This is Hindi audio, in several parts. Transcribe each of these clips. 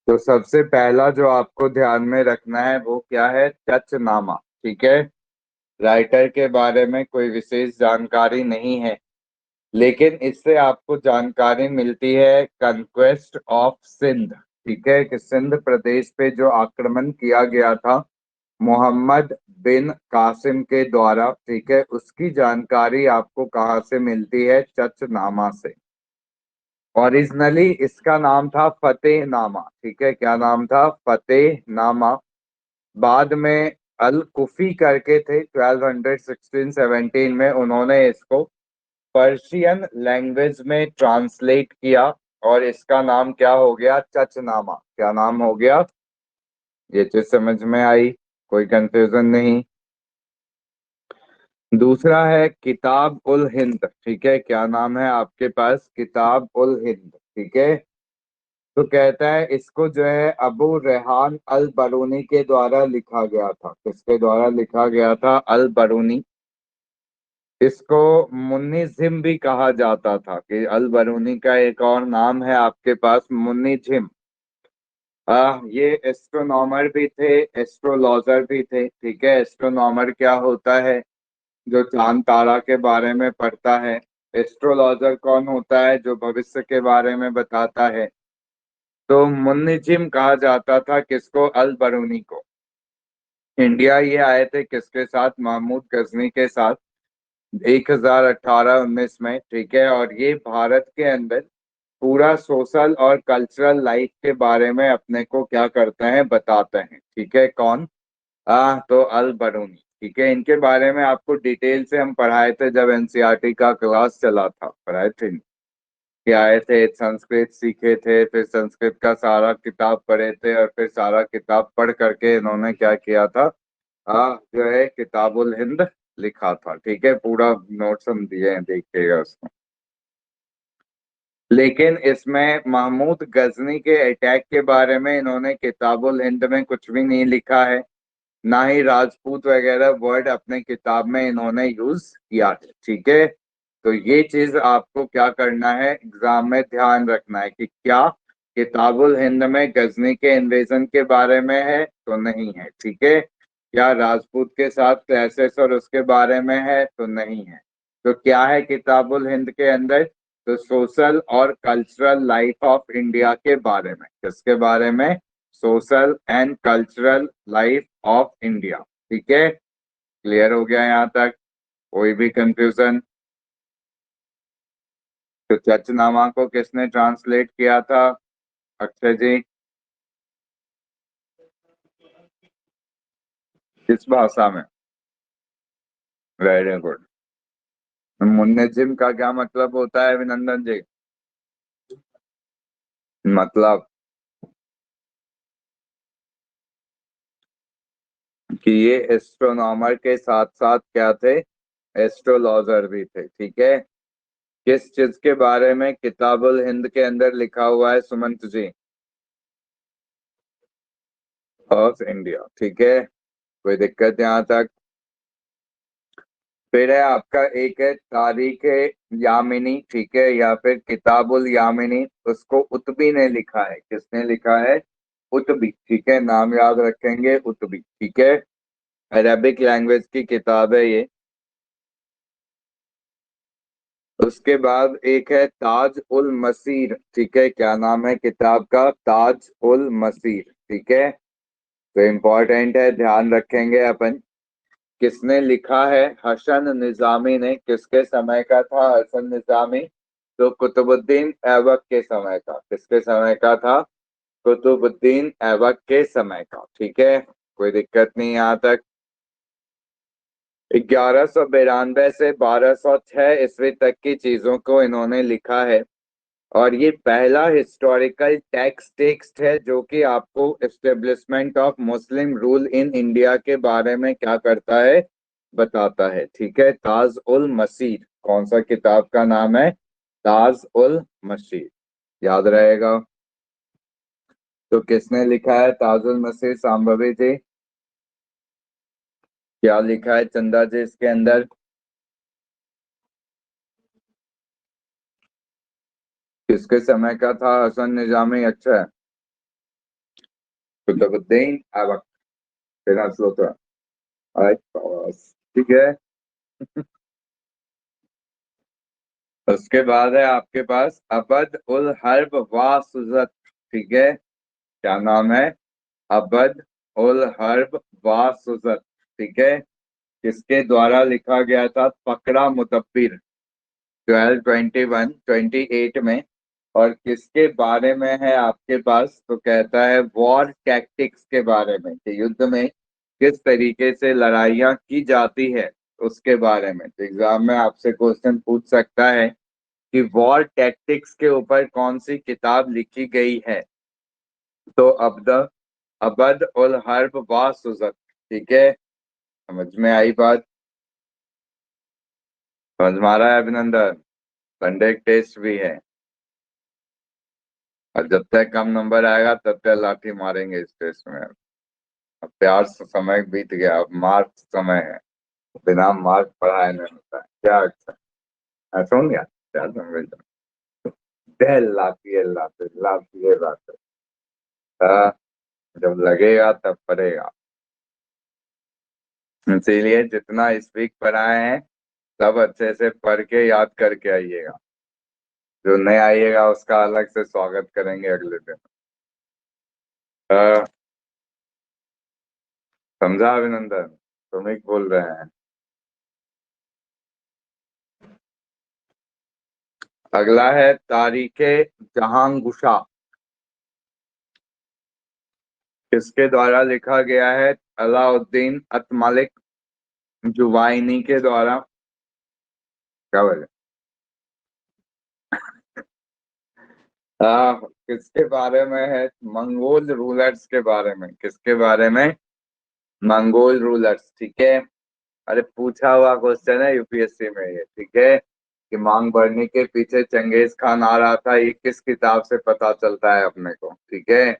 तो सबसे पहला जो आपको ध्यान में रखना है वो क्या है? चचनामा। ठीक है। राइटर के बारे में कोई विशेष जानकारी नहीं है, लेकिन इससे आपको जानकारी मिलती है कंक्वेस्ट ऑफ सिंध। ठीक है, कि सिंध प्रदेश पे जो आक्रमण किया गया था मोहम्मद बिन कासिम के द्वारा, ठीक है, उसकी जानकारी आपको कहाँ से मिलती है? चचनामा से। ओरिजिनली इसका नाम था फतेहनामा। ठीक है, क्या नाम था? फतेहनामा। बाद में अल कुफी करके थे, 1216-17 में उन्होंने इसको पर्शियन लैंग्वेज में ट्रांसलेट किया और इसका नाम क्या हो गया? चचनामा। क्या नाम हो गया? ये चीज समझ में आई? कोई कंफ्यूजन नहीं? दूसरा है किताब उल हिंद। ठीक है, क्या नाम है आपके पास? किताब उल हिंद। ठीक है। तो कहता है इसको जो है अबू रेहान अल बरूनी के द्वारा लिखा गया था। किसके द्वारा लिखा गया था? अल बरूनी। इसको मुन्निजिम भी कहा जाता था, कि अल बरूनी का एक और नाम है आपके पास मुन्निजिम। ये एस्ट्रोनॉमर भी थे, एस्ट्रोलॉजर भी थे। ठीक है, एस्ट्रोनॉमर क्या होता है? जो चांद तारा के बारे में पढ़ता है। एस्ट्रोलॉजर कौन होता है? जो भविष्य के बारे में बताता है। तो मुन्निजिम कहा जाता था किसको? अल बरूनी को। इंडिया ये आए थे किसके साथ? महमूद गजनी के साथ, 1018-19 में। ठीक है, और ये भारत के अंदर पूरा सोशल और कल्चरल लाइफ के बारे में अपने को क्या करते हैं? बताते हैं। ठीक है, कौन? तो अल बरूनी। ठीक है, इनके बारे में आपको डिटेल से हम पढ़ाए थे जब एनसीईआरटी का क्लास चला था, पढ़ाए थे कि आए थे, संस्कृत सीखे थे, फिर संस्कृत का सारा किताब पढ़े थे, और फिर सारा किताब पढ़ करके इन्होंने क्या किया था? जो है किताबुल हिंद लिखा था। ठीक है, पूरा नोट्स हम दिए हैं, देखिएगा उसमें। लेकिन इसमें महमूद गजनी के अटैक के बारे में इन्होंने किताबुल हिंद में कुछ भी नहीं लिखा है। ना ही राजपूत वगैरह वर्ड अपने किताब में इन्होंने यूज किया है। ठीक है, तो ये चीज आपको क्या करना है? एग्जाम में ध्यान रखना है कि क्या किताबुल हिंद में गजनी के इन्वेजन के बारे में है? तो नहीं है। ठीक है, क्या राजपूत के साथ क्लैशेस और उसके बारे में है? तो नहीं है। तो क्या है किताबुल हिंद के अंदर? तो सोशल और कल्चरल लाइफ ऑफ इंडिया के बारे में। किसके बारे में? Social and cultural life of India. ठीक है, क्लियर हो गया यहाँ तक? कोई भी कंफ्यूजन? तो चचनामा को किसने ट्रांसलेट किया था? अक्षय जी, किस भाषा में? Very good. मुन्नेजिम का क्या मतलब होता है अभिनंदन जी? मतलब कि ये एस्ट्रोनॉमर के साथ साथ क्या थे? एस्ट्रोलॉजर भी थे। ठीक है। किस चीज के बारे में किताबुल हिंद के अंदर लिखा हुआ है सुमंत जी? Of India. ठीक है, कोई दिक्कत यहाँ तक? फिर है आपका एक है तारीख यामिनी। ठीक है, या फिर किताबुल यामिनी, उसको उतबी ने लिखा है। किसने लिखा है? उतबी। ठीक है, नाम याद रखेंगे, उतबी। ठीक है, अरबिक लैंग्वेज की किताब है ये। उसके बाद एक है ताज उल मसीर। ठीक है, क्या नाम है किताब का? ताज उल मसीर। ठीक है, तो इम्पोर्टेंट है, ध्यान रखेंगे अपन। किसने लिखा है? हसन निजामी ने। किसके समय का था हसन निजामी? तो कुतुबुद्दीन ऐबक के समय का। किसके समय का था? कुतुबुद्दीन ऐबक के समय का। ठीक है, कोई दिक्कत नहीं यहाँ तक? 1192 से 1206 तक की चीजों को इन्होंने लिखा है। और ये पहला हिस्टोरिकल टेक्स्ट है जो कि आपको establishment of Muslim rule in India के बारे में क्या करता है? बताता है। ठीक है, ताज उल मसीर। कौन सा किताब का नाम है? ताज उल मसीर। याद रहेगा? तो किसने लिखा है ताजुल मसीर? सांभवी जी, क्या लिखा है चंदा जी इसके अंदर? किसके समय का था हसन निजामी? अच्छा, कुतुबुद्दीन ऐबक, बिना स्लोता। ठीक है। उसके बाद है आपके पास अबद उल हर्ब वासुजत। ठीक है, क्या नाम है? अबद उल हर्ब वासुजत। ठीक है, किसके द्वारा लिखा गया था? फकरा मुदब्बिर 1228 में। और किसके बारे में है आपके पास? तो कहता है वॉर टैक्टिक्स के बारे में, कि युद्ध में किस तरीके से लड़ाइयाँ की जाती है उसके बारे में। तो एग्जाम में आपसे क्वेश्चन पूछ सकता है कि वॉर टैक्टिक्स के ऊपर कौन सी किताब लिखी गई है? तो अबद उल हर्ब वासुजत। ठीक है, समझ में आई बात? समझ में आ रहा है अभिनंदन? संडे एक टेस्ट भी है, और जब तक कम नंबर आएगा तब तक लाठी मारेंगे इस टेस्ट में। अब प्यार से समय बीत गया, अब मार्क समय है। बिना मार्क पढ़ाए नहीं होता है क्या? अच्छा ऐसा हो गया क्या? समझ दे लाती है, लाती है बात है। हाँ, जब लगेगा तब पड़ेगा। इसीलिए जितना स्पीक पढ़ाए हैं सब अच्छे से पढ़ के याद करके आइएगा। जो नहीं आइएगा उसका अलग से स्वागत करेंगे अगले दिन। हाँ, समझा अभिनंदन? तुम ही बोल रहे हैं। अगला है तारीखे जहांगुशा। किसके द्वारा लिखा गया है? अलाउद्दीन अतमलिक जुवाइनी के द्वारा। क्या बोले? किसके बारे में है? मंगोल रूलर्स के बारे में। किसके बारे में? Mongol rulers. ठीक है, अरे पूछा हुआ क्वेश्चन है यूपीएससी में ये। ठीक है, कि मांग भरने के पीछे चंगेज खान आ रहा था, ये किस किताब से पता चलता है अपने को? ठीक है,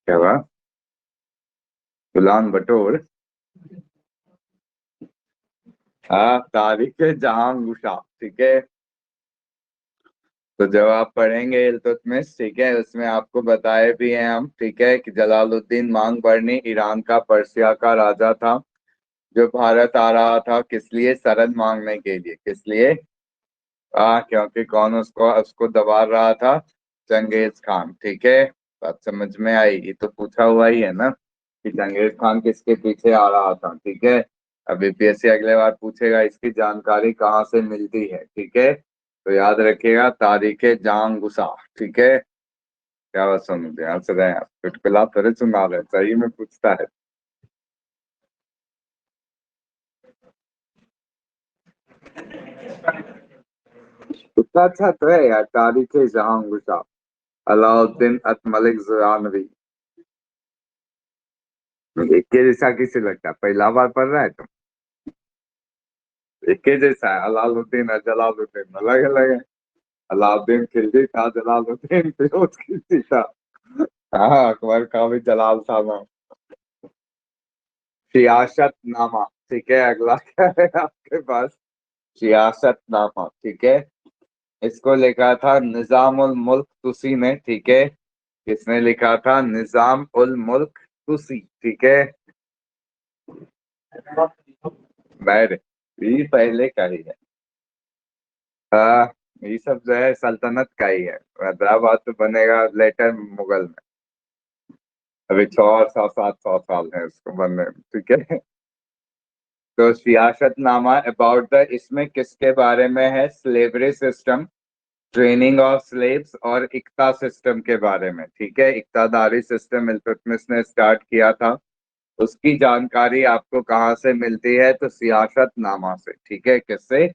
क्या हुआ? गुलाम बटोर। हाँ, तारीख जहांगुशा। ठीक है, तो जब आप पढ़ेंगे इल्तुतमिश, ठीक है, उसमें आपको बताए भी हैं हम, ठीक है, कि जलालुद्दीन मांग बरनी ईरान का, पर्सिया का राजा था, जो भारत आ रहा था किस लिए? शरण मांगने के लिए। किस लिए? क्योंकि कौन उसको उसको दबा रहा था? Genghis Khan. ठीक है, बात समझ में आई? ये तो पूछा हुआ ही है ना, कि चंगेज खान किसके पीछे आ रहा था। ठीक है, अब यूपीएससी अगले बार पूछेगा इसकी जानकारी कहाँ से मिलती है। ठीक है, तो याद रखिएगा तारीखे जांग गुसा। ठीक है, क्या बात? सुन ध्यान से रहे, चुटकुला थोड़े सुना रहे, सही में पूछता है। उतना अच्छा तो है यार, तारीखे जहां गुसा, अलाउद्दीन अत मलिक जुरानवी। एक के जैसा किसे लगता है? पहला बार पढ़ रहा है तुम? एक के जैसा है, अलाउद्दीन और जलालुद्दीन अलग अलग है। अलाउद्दीन खिलजी था, जलालुद्दीन फिरोज खिलजी था। हाँ, अकबर का भी जलाल था ना। सियासत नामा। ठीक है, अगला क्या है आपके पास? सियासत नामा। ठीक है, इसको लिखा था निजाम उल मुल्क तुसी ने। ठीक है, किसने लिखा था? निजाम उल मुल्क तुसी। ठीक है, बैर ये पहले का ही है। हाँ, ये सब जो है सल्तनत का ही है। हैदराबाद तो बनेगा लेटर मुगल में। अभी 600 700 साल है उसको बनने में। ठीक है, तो सियासतनामा अबाउट द, इसमें किसके बारे में है? Slavery system, training of slaves और इक्ता सिस्टम के बारे में। ठीक है, इक्तादारी सिस्टम इल्तुतमिश ने स्टार्ट किया था, उसकी जानकारी आपको कहाँ से मिलती है? तो सियासतनामा से। ठीक है, किससे?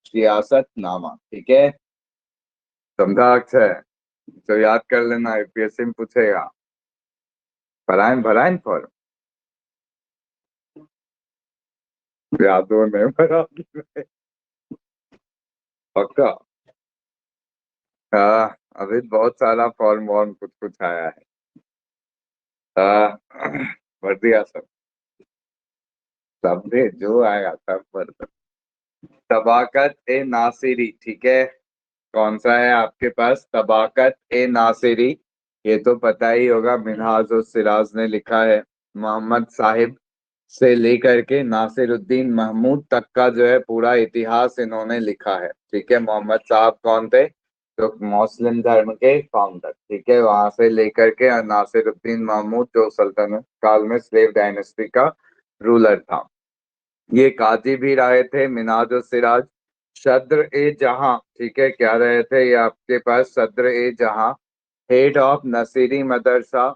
सियासतनामा। ठीक है, समझा अक्षय? तो याद कर लेना, यूपीएससी में पूछेगा। भराइन भराइन फॉर्म यादों ने भरा। पक्का? हाँ, अभी बहुत सारा फॉर्म वॉर्म कुछ कुछ आया है। हाँ, भर दिया सब। सब दे जो आएगा सब भर दो। तबाकत ए नासिरी। ठीक है, कौन सा है आपके पास? तबाकत ए नासिरी, ये तो पता ही होगा, मिनहाज उस सिराज ने लिखा है। मोहम्मद साहिब से लेकर के नासिरुद्दीन महमूद तक का जो है पूरा इतिहास इन्होंने लिखा है। ठीक है, मोहम्मद साहब कौन थे? तो मुस्लिम धर्म के फाउंडर। ठीक है, वहां से लेकर के नासिरुद्दीन महमूद जो सल्तनत काल में स्लेव डायनेस्टी का रूलर था। ये काजी भी रहे थे मिनाज उस सिराज। सद्र ए जहां, ठीक है, क्या रहे थे ये आपके पास? सद्र ए जहां, हेड ऑफ नसीरी मदरसा।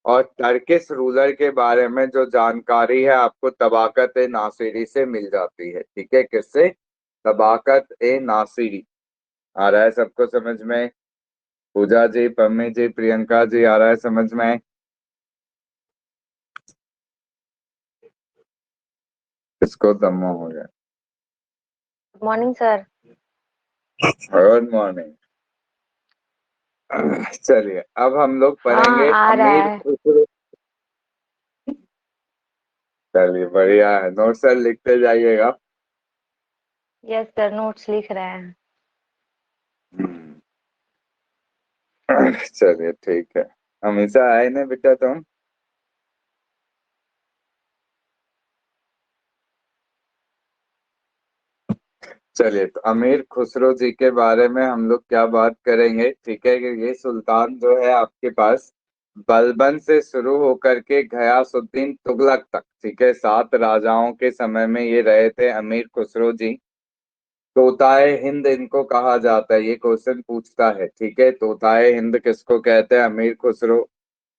और टर्किश रूलर के बारे में जो जानकारी है आपको तबाकत ए नासिरी से मिल जाती है। ठीक है, किससे? तबाकत ए नासिरी। आ रहा है सबको समझ में? पूजा जी, पम्मी जी, प्रियंका जी, आ रहा है समझ में? इसको दम्मा हो गया। Morning sir. Good morning. चलिए, अब हम लोग हाँ पढ़ेंगे आ रहा अमीर है। खुसरो। चलिए, बढ़िया है, नोट सर लिखते जाइएगा। यस सर, नोट्स लिख रहे हैं। चलिए ठीक है। हमेशा आए ना बेटा तुम? चलिए, तो अमीर खुसरो जी के बारे में हम लोग क्या बात करेंगे? ठीक है, कि ये सुल्तान जो है आपके पास बलबन से शुरू होकर के गयासुद्दीन तुगलक तक, ठीक है, 7 राजाओं के समय में ये रहे थे अमीर खुसरो जी। तोताए हिंद इनको कहा जाता है, ये क्वेश्चन पूछता है। ठीक है, तोताए हिंद किसको कहते हैं? अमीर खुसरो।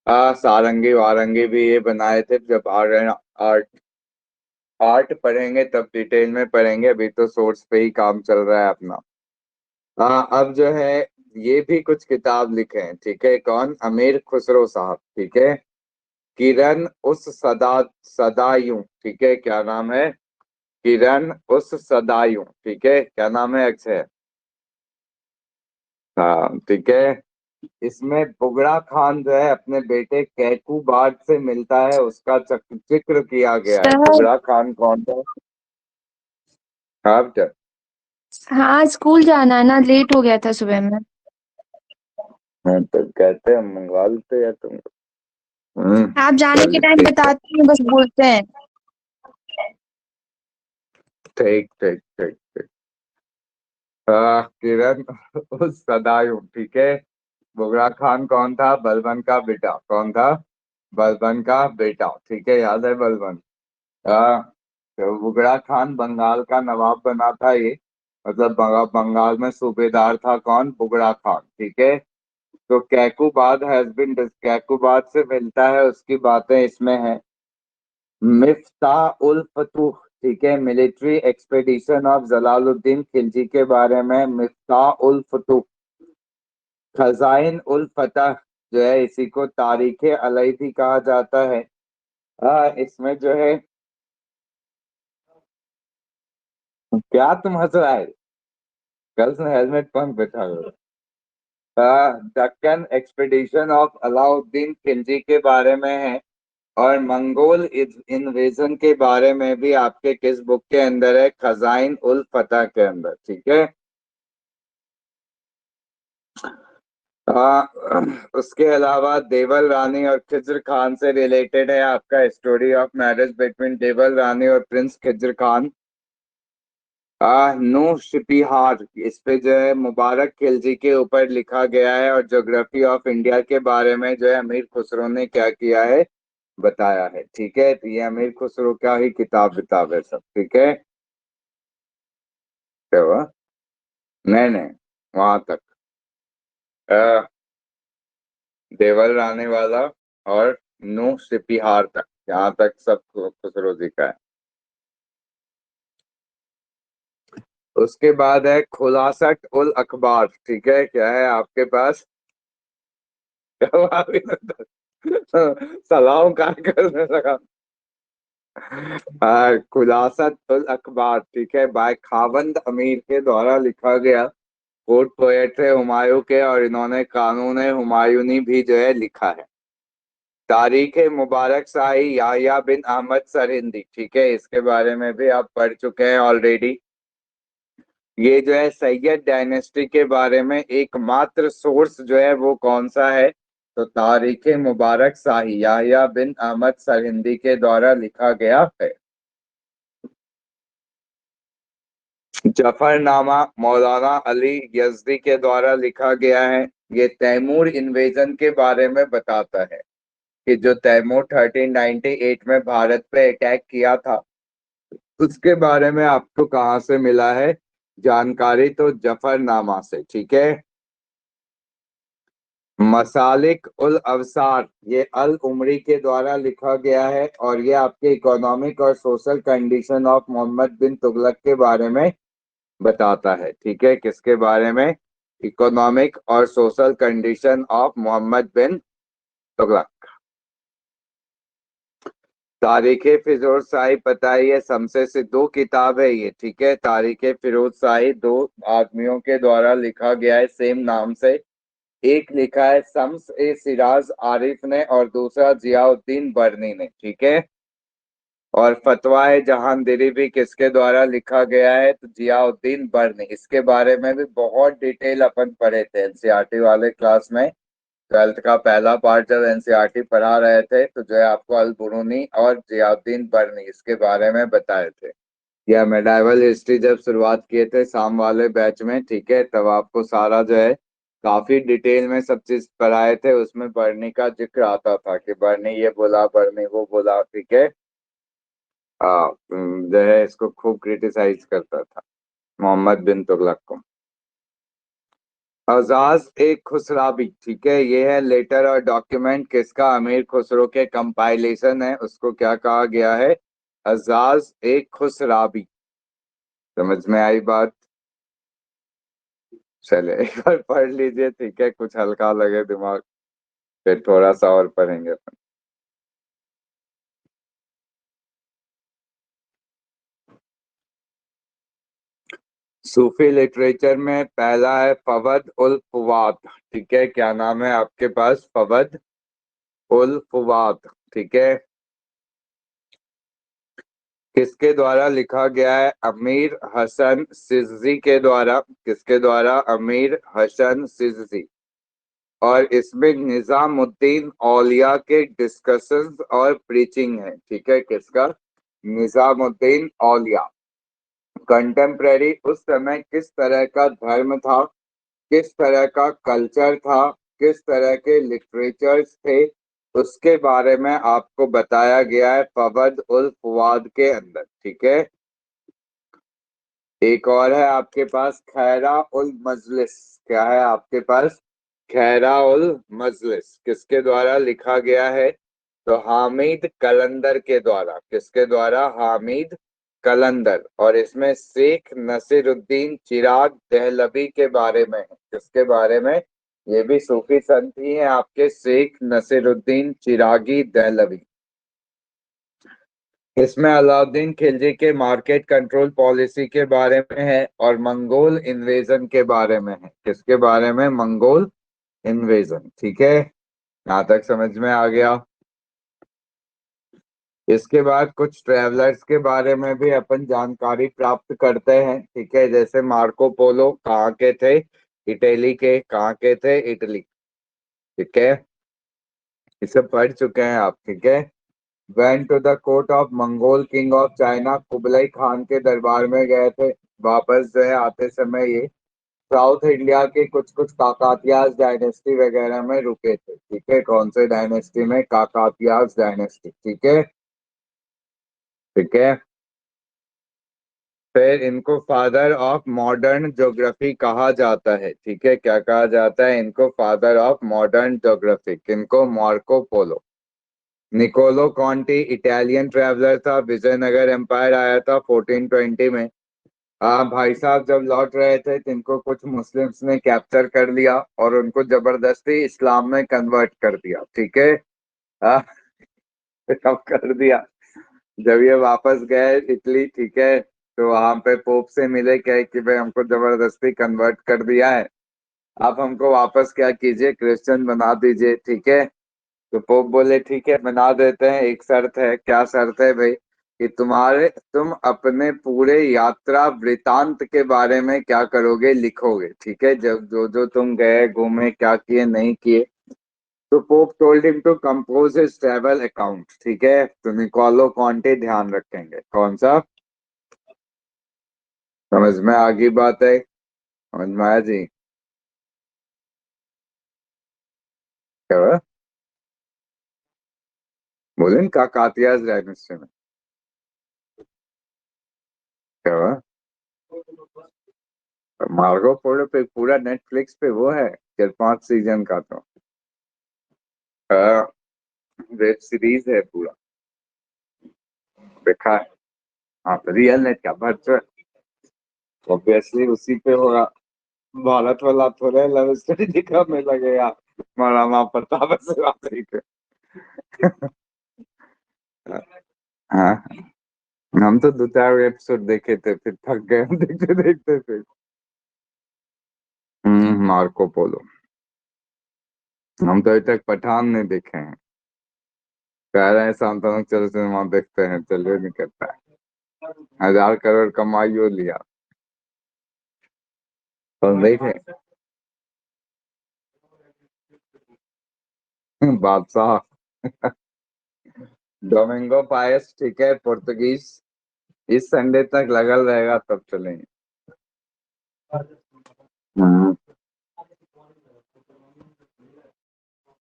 सारंगी वारंगी भी ये बनाए थे। जब आर्ट आर्ट पढ़ेंगे तब डिटेल में पढ़ेंगे, अभी तो सोर्स पे ही काम चल रहा है अपना। हाँ, अब जो है ये भी कुछ किताब लिखे हैं। ठीक है, कौन? अमीर खुसरो साहब। ठीक है, किरण उस सदायूं। ठीक है, क्या नाम है? किरण उस सदायूं। ठीक है, क्या नाम है? अक्षय। हाँ, ठीक है। इसमें बुगड़ा खान जो है अपने बेटे कैकू बाग से मिलता है, उसका जिक्र किया गया है। सर बुगड़ा खान कौन था? हाँ बेटा। हाँ, स्कूल जाना है ना, लेट हो गया था सुबह में। हाँ, तो कहते हैं मंगवा लेते यार तुम। आप जाने के चलिए टाइम ठीक है। बताते हैं, बस बोलते हैं। ठीक ठीक ठीक ठीक। किरण उस सदायूं। ठीक है, बुगड़ा खान कौन था? बलबन का बेटा। कौन था? बलबन का बेटा। ठीक है, याद है बलबन? हाँ, तो बुगड़ा खान बंगाल का नवाब बना था ये। मतलब बंगाल में सूबेदार था कौन? बुगड़ा खान। ठीक है, तो कैकुबाद हैज बिन, कैकुबाद से मिलता है, उसकी बातें इसमें है। मिफ्ताह उल फतूह, ठीक है, military expedition of Jalaluddin Khilji के बारे में। मिफ्ताह उल फतूह। खजाइन उल फतह जो है इसी को तारीख अलैथी कहा जाता है। इसमें जो है, क्या तुम हंस रहा है? कल से हेलमेट पहन बैठा हो। दक्कन एक्सपेडिशन ऑफ अलाउद्दीन खिलजी के बारे में है। और मंगोल इन्वेजन के बारे में भी आपके किस बुक के अंदर है? खजाइन उल फतह के अंदर। ठीक है। उसके अलावा देवल रानी और खिज्र खान से रिलेटेड है आपका स्टोरी ऑफ मैरिज बिटवीन देवल रानी और प्रिंस खिज्र खान। नो शिपिहार, इस पे जो है मुबारक खिलजी के ऊपर लिखा गया है। और ज्योग्राफी ऑफ इंडिया के बारे में जो है अमीर खुसरो ने क्या किया है? बताया है। ठीक है, तो ये अमीर खुसरो का ही किताब है सब। ठीक है, तो नहीं नहीं, वहां तक अ, देवल रानी वाला और नो सिपिहार तक, यहाँ तक सब खुसरो जी का है। उसके बाद है खुलासत उल अखबार। ठीक है, क्या है आपके पास? सलाम का करने लगा। खुलासत उल अखबार, ठीक है, बाय खावंद अमीर के द्वारा लिखा गया। कोर्ट पोएट थे हुमायूं के, और इन्होंने कानून हुमायूनी भी जो है लिखा है। तारीख मुबारक शाही याह्या बिन अहमद सरहिंदी। ठीक है, इसके बारे में भी आप पढ़ चुके हैं ऑलरेडी। ये जो है सैयद डायनेस्टी के बारे में एकमात्र सोर्स जो है वो कौन सा है? तो तारीख मुबारक शाही याहिया बिन अहमद सरहिंदी के द्वारा लिखा गया है। जफरनामा मौलाना अली यजदी के द्वारा लिखा गया है। ये तैमूर इन्वेजन के बारे में बताता है कि जो तैमूर 1398 में भारत पे अटैक किया था उसके बारे में आपको कहाँ से मिला है जानकारी, तो जफरनामा से। ठीक है। मसालिक उल अवसार ये अल उमरी के द्वारा लिखा गया है और ये आपके इकोनॉमिक और सोशल कंडीशन ऑफ मोहम्मद बिन तुगलक के बारे में बताता है। ठीक है, किसके बारे में? इकोनॉमिक और सोशल कंडीशन ऑफ मोहम्मद बिन तुगलक। तारीख फिरोज शाही पता है ये शमसे से दो किताब है ये। ठीक है, तारीख फिरोज शाही दो आदमियों के द्वारा लिखा गया है सेम नाम से। एक लिखा है शम्स ए सिराज आरिफ ने और दूसरा जियाउद्दीन बर्नी ने। ठीक है। और फतवा है जहांदीरी भी किसके द्वारा लिखा गया है? तो जियाउद्दीन बर्नी। इसके बारे में भी बहुत डिटेल अपन पढ़े थे एनसीईआरटी वाले क्लास में। 12th का पहला पार्ट जब एनसीईआरटी पढ़ा रहे थे तो जो है आपको अल बुरूनी और जियाउद्दीन बर्नी इसके बारे में बताए थे। या मेडाइवल हिस्ट्री जब शुरुआत किए थे शाम वाले बैच में, ठीक है, तब आपको सारा जो है काफी डिटेल में सब चीज पढ़ाए थे। उसमें बर्नी का जिक्र आता था कि बर्नी ये बोला, बर्नी वो बोला। ठीक है। जो है इसको खूब क्रिटिसाइज करता था मोहम्मद बिन तुगलक को। एजाज एक खुसराबी, ठीक है, ये है लेटर और डॉक्यूमेंट किसका? अमीर खुसरो के कंपाइलेशन है, उसको क्या कहा गया है? एजाज एक खुसराबी। समझ में आई बात? चले एक बार पढ़ लीजिए, ठीक है, कुछ हल्का लगे दिमाग, फिर थोड़ा सा और पढ़ेंगे अपन। सूफी लिटरेचर में पहला है फवद उल फुवाद। ठीक है, क्या नाम है आपके पास? फवद उल फुवाद। ठीक है, किसके द्वारा लिखा गया है? अमीर हसन सिजजी के द्वारा। किसके द्वारा? अमीर हसन सिजजी। और इसमें निजामुद्दीन औलिया के डिस्कशंस और प्रीचिंग है। ठीक है, किसका? निजामुद्दीन औलिया। कंटेम्प्रेरी उस समय किस तरह का धर्म था, किस तरह का कल्चर था, किस तरह के लिटरेचर्स थे, उसके बारे में आपको बताया गया है फवद उल फुआद के अंदर। ठीक है। एक और है आपके पास खैरा उल मजलिस। क्या है आपके पास? खैरा उल मजलिस। किसके द्वारा लिखा गया है? तो हामिद कलंदर के द्वारा। किसके द्वारा? हामिद कलंदर। और इसमें शेख नसीरुद्दीन चिराग दहलवी के बारे में है। किसके बारे में? ये भी सूफी संत ही हैं आपके, शेख नसीरुद्दीन चिरागी दहलवी। इसमें अलाउद्दीन खिलजी के मार्केट कंट्रोल पॉलिसी के बारे में है और मंगोल इन्वेजन के बारे में है। किसके बारे में? Mongol invasion. ठीक है, यहाँ तक समझ में आ गया। इसके बाद कुछ ट्रेवलर्स के बारे में भी अपन जानकारी प्राप्त करते हैं। ठीक है, जैसे मार्को पोलो कहाँ के थे? इटली के। कहाँ के थे? इटली। ठीक है, इसे पढ़ चुके हैं आप। ठीक है। Went to the court of Mongol king of China, Kublai Khan के दरबार में गए थे। वापस जो है आते समय ये साउथ इंडिया के कुछ कुछ काकातियास डायनेस्टी वगैरह में रुके थे। ठीक है, कौन से डायनेस्टी में? काकातियास डायनेस्टी। ठीक है। ठीक है, फिर इनको फादर ऑफ मॉडर्न ज्योग्राफी कहा जाता है। ठीक है, क्या कहा जाता है इनको? Father of modern geography. किनको? Marco Polo. Niccolo Conti Italian traveller था, विजयनगर एम्पायर आया था 1420 में। भाई साहब जब लौट रहे थे तो इनको कुछ मुस्लिम्स ने कैप्चर कर लिया और उनको जबरदस्ती इस्लाम में कन्वर्ट कर दिया। ठीक है। आ, कब कर दिया? जब ये वापस गए इटली, ठीक है, तो वहां पे पोप से मिले, कहे कि भाई हमको जबरदस्ती कन्वर्ट कर दिया है, आप हमको वापस क्या कीजिए, क्रिश्चियन बना दीजिए। ठीक है। तो पोप बोले ठीक है बना देते हैं, एक शर्त है। क्या शर्त है भाई? कि तुम अपने पूरे यात्रा वृतांत के बारे में क्या करोगे? लिखोगे। ठीक है, जब जो जो तुम गए, घूमे, क्या किए, नहीं किए, तो pope told him to compose his travel account, ठीक है। तो निकोलो कॉन्टे ध्यान रखेंगे, कौन सा? समझ में आ गई बात है? समझ में आया जी? क्या हुआ? बोले काकातियास डायनेस्टी में क्या हुआ? मार्गो पोलो पे पूरा नेटफ्लिक्स पे वो है 4-5 सीजन का, तो वेब सीरीज है पूरा, देखा है। हाँ तो रियल नेट का वर्चुअल, ऑब्वियसली उसी पे होगा। भारत वाला थोड़ा लव स्टोरी दिखा में लगेगा, महाराणा प्रताप से बात है के। हाँ, हम तो 2-4 एपिसोड देखे थे फिर थक गए देखते देखते फिर। Marco Polo. हम तो अभी तक पठान नहीं देखे हैं। कह रहे हैं शांतानु चलो सिनेमा देखते हैं, चलिए नहीं करता है। 1,000 करोड़ कमाइयो लिया। तो देखे बादशाह। डोमिंगो पायस, ठीक है, पुर्तगीज। इस संडे तक लगल रहेगा तब चलेंगे। हम्म,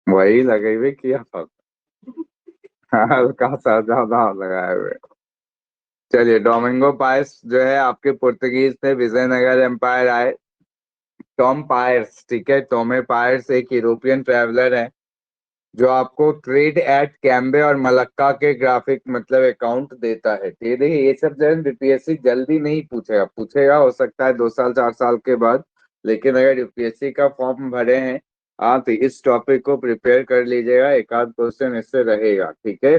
वही लगे हुए किया था। हल्का सा ज्यादा लगाए हुए। चलिए, डोमिंगो पायस जो है आपके पुर्तगीज थे, विजयनगर एम्पायर आए। टॉम पायर्स, ठीक है, टोमे पायर्स एक यूरोपियन ट्रैवलर है जो आपको ट्रेड एट कैम्बे और मलक्का के ग्राफिक मतलब अकाउंट देता है। ये देखिए, ये सब जो है बीपीएससी जल्दी नहीं पूछेगा, पूछेगा हो सकता है 2 साल 4 साल के बाद। लेकिन अगर यूपीएससी का फॉर्म भरे हैं आप तो इस टॉपिक को प्रिपेयर कर लीजिएगा, एक आध क्वेश्चन इससे रहेगा, ठीक है।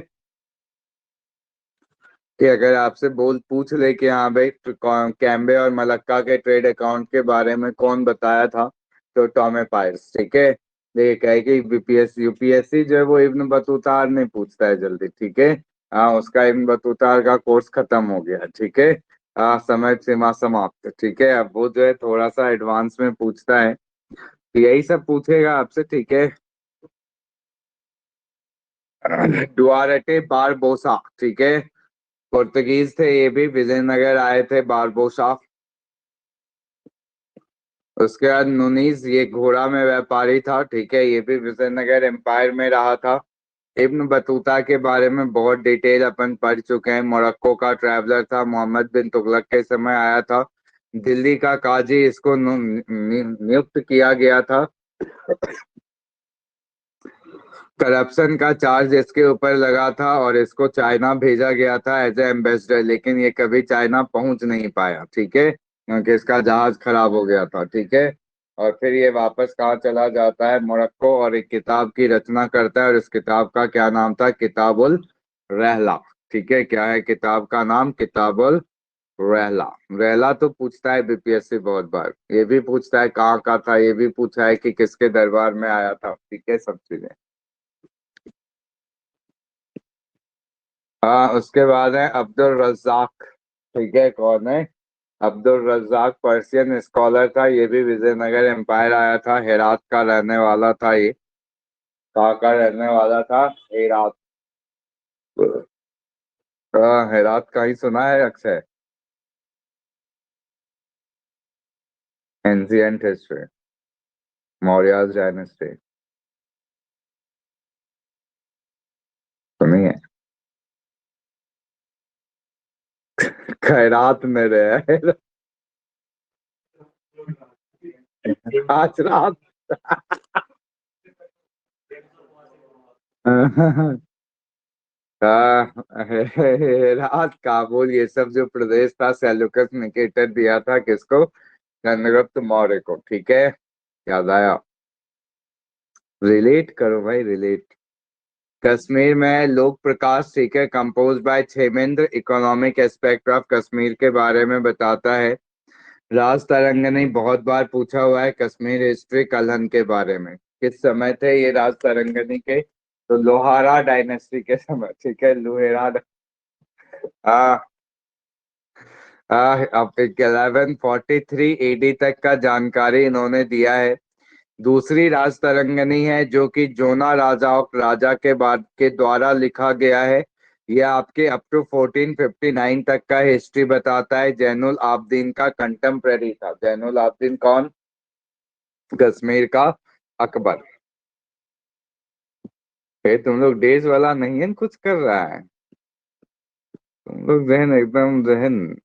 कि अगर आपसे बोल पूछ ले कि हाँ भाई कैम्बे और मलक्का के ट्रेड अकाउंट के बारे में कौन बताया था, तो टॉमे पायर्स, ठीक है। देखिए कहे कि बीपीएससी यूपीएससी जो है वो इब्न बतूता नहीं पूछता है जल्दी, ठीक है। हाँ, उसका इब्न बतूता का कोर्स खत्म हो गया, ठीक है। समय सीमा समाप्त, ठीक है। अब वो जो है थोड़ा सा एडवांस में पूछता है, तो यही सब पूछेगा आपसे, ठीक है। डुआरेटे बारबोसा, ठीक है, पुर्तगीज थे ये भी, विजयनगर आए थे बारबोसा। उसके बाद नुनीज, ये घोड़ा में व्यापारी था, ठीक है, ये भी विजयनगर एम्पायर में रहा था। इब्न बतूता के बारे में बहुत डिटेल अपन पढ़ चुके हैं, मोरक्को का ट्रैवलर था, मोहम्मद बिन तुगलक के समय आया था। दिल्ली का काजी इसको नियुक्त किया गया था। करप्शन का चार्ज इसके ऊपर लगा था और इसको चाइना भेजा गया था एज ए एम्बेसडर, लेकिन ये कभी चाइना पहुंच नहीं पाया, ठीक है, क्योंकि इसका जहाज खराब हो गया था, ठीक है। और फिर ये वापस कहाँ चला जाता है, मोरक्को, और एक किताब की रचना करता है, और इस किताब का क्या नाम था, किताबुल रहला, ठीक है। क्या है किताब का नाम? किताबुल रहला। रहला तो पूछता है बीपीएससी बहुत बार, ये भी पूछता है कहाँ का था, ये भी पूछा है कि किसके दरबार में आया था, ठीक है, सब चीजें। हाँ, उसके बाद है अब्दुल रज्जाक, ठीक है, कौन है? अब्दुल रज्जाक पर्शियन स्कॉलर था, ये भी विजयनगर एम्पायर आया था, हेरात का रहने वाला था ये। कहाँ का रहने वाला था? हेरात। हेरात का ही सुना है अक्सर। एंशियंट हिस्ट्री, मौर्य डायनेस्टी, सुनी है? खैरात में रहे। आज रात। हेरात, काबुल, ये सब जो प्रदेश था सेल्यूकस निकेटर दिया था किसको? चंद्रगुप्त मौर्य को, ठीक है। याद आया? रिलेट करो भाई, रिलेट। कश्मीर में लोक प्रकाश, ठीक है, compose bye Kshemendra, economic aspect of Kashmir के बारे में बताता है। राज तरंगनी बहुत बार पूछा हुआ है, कश्मीर हिस्ट्री कलहन के बारे में, किस समय थे ये राज तरंगनी के? तो लोहारा डायनेस्टी के समय, ठीक है, लोहेरा। आ, अब 1143 एडी तक का जानकारी इन्होंने दिया है। दूसरी राजतरंगिणी है जो कि जोना राजा के बाद के द्वारा लिखा गया है। यह आपके अप टू 1459 तक का हिस्ट्री बताता है। जैनुल आबदीन का कंटेम्प्रेरी था। जैनुल आबदीन कौन? कश्मीर का अकबर। तुम लोग डेज वाला नहीं है, कुछ कर रहा है तुम लोग, जहन एकदम जहन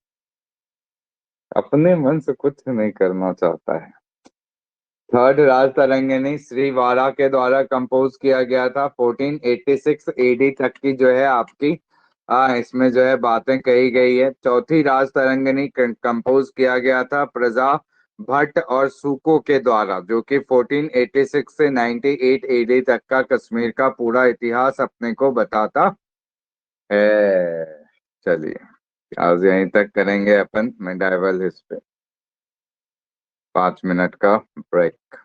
अपने मन से कुछ नहीं करना चाहता है। थर्ड राजतरंगिणी श्री वारा के द्वारा कंपोज किया गया था। 1486 एडी तक की जो है आपकी इसमें जो है बातें कही गई है। चौथी राजतरंगिणी कंपोज किया गया था प्रजा भट्ट और सुको के द्वारा, जो कि 1486 से 98 एडी तक का कश्मीर का पूरा इतिहास अपने को बताता है। चलिए आज यहीं तक करेंगे अपन। मैं डाइवल हिस पे 5 मिनट का ब्रेक।